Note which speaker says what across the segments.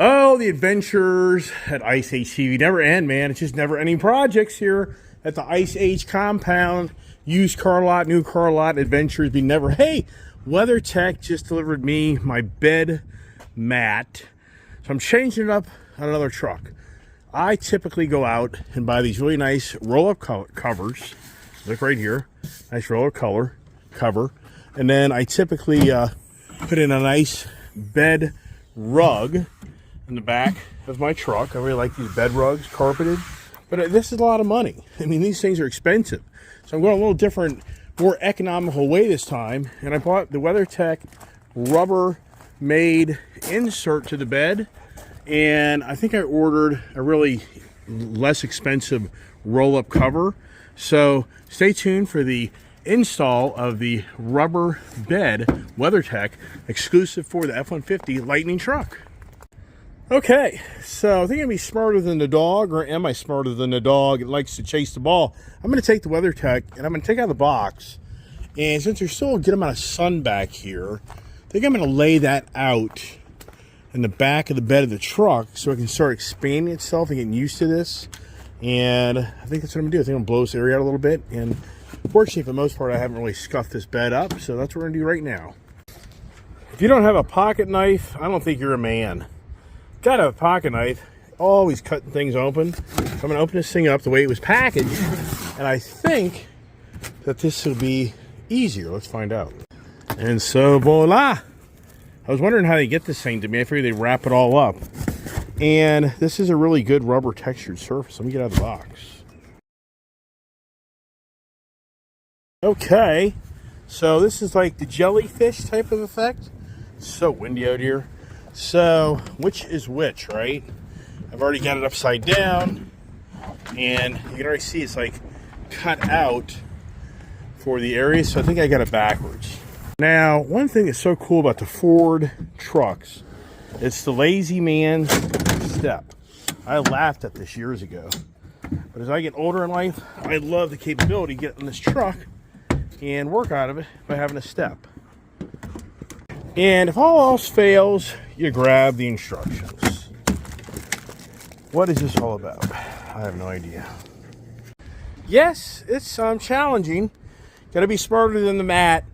Speaker 1: Oh, the adventures at Ice Age TV never end, man. It's just never ending projects here at the Ice Age compound. Used car lot, new car lot, adventures be never. Hey, WeatherTech just delivered me my bed mat. So I'm changing it up on another truck. I typically go out and buy these really nice roll-up covers. Look right here. Nice roll-up cover. And then I typically put in a nice bed rug in the back of my truck. I really like these bed rugs, carpeted. But this is a lot of money. I mean, these things are expensive. So I'm going a little different, more economical way this time. And I bought the WeatherTech Rubber-made insert to the bed. And I think I ordered a really less expensive roll-up cover. So stay tuned for the install of the rubber bed WeatherTech exclusive for the F-150 Lightning truck. Okay, so I think I'm be smarter than the dog, or am I smarter than the dog? It likes to chase the ball. I'm going to take the WeatherTech and I'm going to take out the box. And since there's still a good amount of sun back here, I think I'm going to lay that out in the back of the bed of the truck so it can start expanding itself and getting used to this. And I think that's what I'm going to do. I think I'm going to blow this area out a little bit. And fortunately, for the most part, I haven't really scuffed this bed up. So that's what we're going to do right now. If you don't have a pocket knife, I don't think you're a man. Gotta have a pocket knife. Always cutting things open. So I'm going to open this thing up the way it was packaged. And I think that this will be easier. Let's find out. And so, voila. I was wondering how they get this thing to me. I figured they'd wrap it all up. And this is a really good rubber textured surface. Let me get out of the box. Okay. So this is like the jellyfish type of effect. It's so windy out here. So, which is which, right? I've already got it upside down, and you can already see it's like cut out for the area, so I think I got it backwards. Now, one thing that's so cool about the Ford trucks, it's the lazy man step. I laughed at this years ago, but as I get older in life, I love the capability of getting this truck and work out of it by having a step. And if all else fails, you grab the instructions. What is this all about? I have no idea. Yes, it's challenging. Got to be smarter than the mat.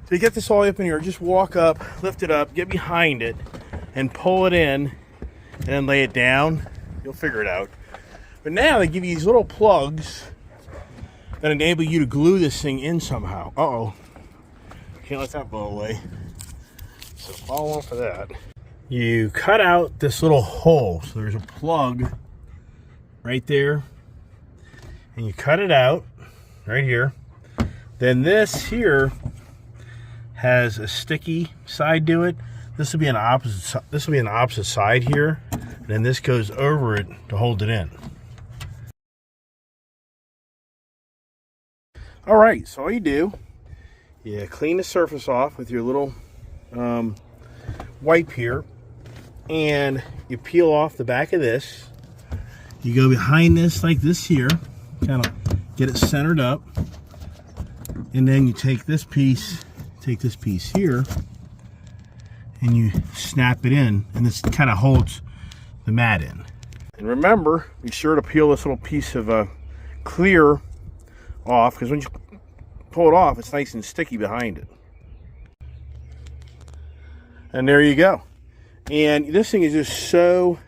Speaker 1: To get this all up in here, just walk up, lift it up, get behind it, and pull it in, and then lay it down. You'll figure it out. But now they give you these little plugs that enable you to glue this thing in somehow. Uh-oh. Can't let that blow away. So follow on for that. You cut out this little hole. So there's a plug right there. And you cut it out right here. Then this here has a sticky side to it. This will be an opposite side here. And then this goes over it to hold it in. All right, so all you do, you clean the surface off with your little wipe here, and you peel off the back of this. You go behind this like this here, kind of get it centered up, and then you take this piece here, and you snap it in, and this kind of holds the mat in. And remember, be sure to peel this little piece of clear off, because when you pull it off, it's nice and sticky behind it. And there you go. And this thing is just so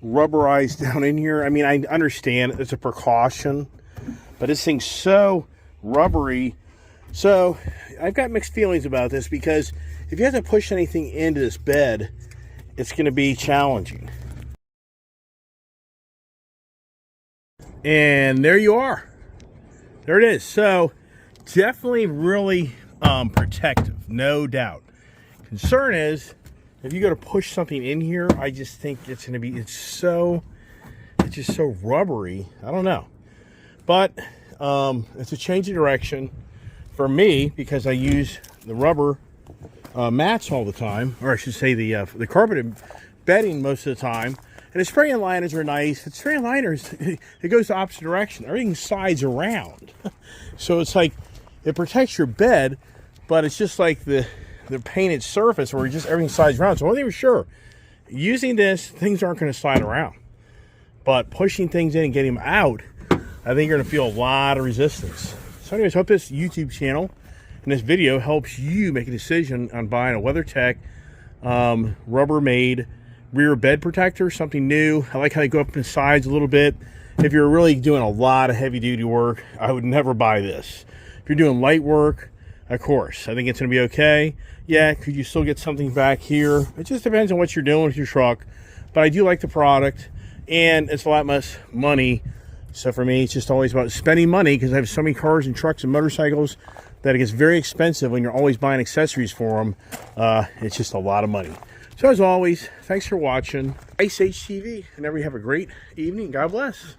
Speaker 1: rubberized down in here. I mean, I understand it's a precaution, but this thing's so rubbery. So I've got mixed feelings about this, because if you have to push anything into this bed, it's going to be challenging. And there you are. There it is. So definitely really protective, no doubt. Concern is, if you go to push something in here, I just think it's going to be, it's just so rubbery. I don't know. But it's a change of direction for me, because I use the rubber mats all the time, or I should say the carpeted bedding most of the time. And the spray and liners are nice. The spray and liners, it goes the opposite direction. Everything sides around. So it's like, it protects your bed, but it's just like the painted surface where just everything sides around. So I wasn't even sure using this, things aren't going to slide around. But pushing things in and getting them out, I think you're going to feel a lot of resistance. So anyways, hope this YouTube channel and this video helps you make a decision on buying a WeatherTech Rubbermaid rear bed protector, something new. I like how they go up in the sides a little bit. If you're really doing a lot of heavy duty work, I would never buy this. If you're doing light work, of course, I think it's going to be okay. Yeah, could you still get something back here? It just depends on what you're doing with your truck. But I do like the product, and it's a lot less money. So for me, it's just always about spending money, because I have so many cars and trucks and motorcycles that it gets very expensive when you're always buying accessories for them. It's just a lot of money. So as always, thanks for watching Ice Age TV, and everybody have a great evening. God bless.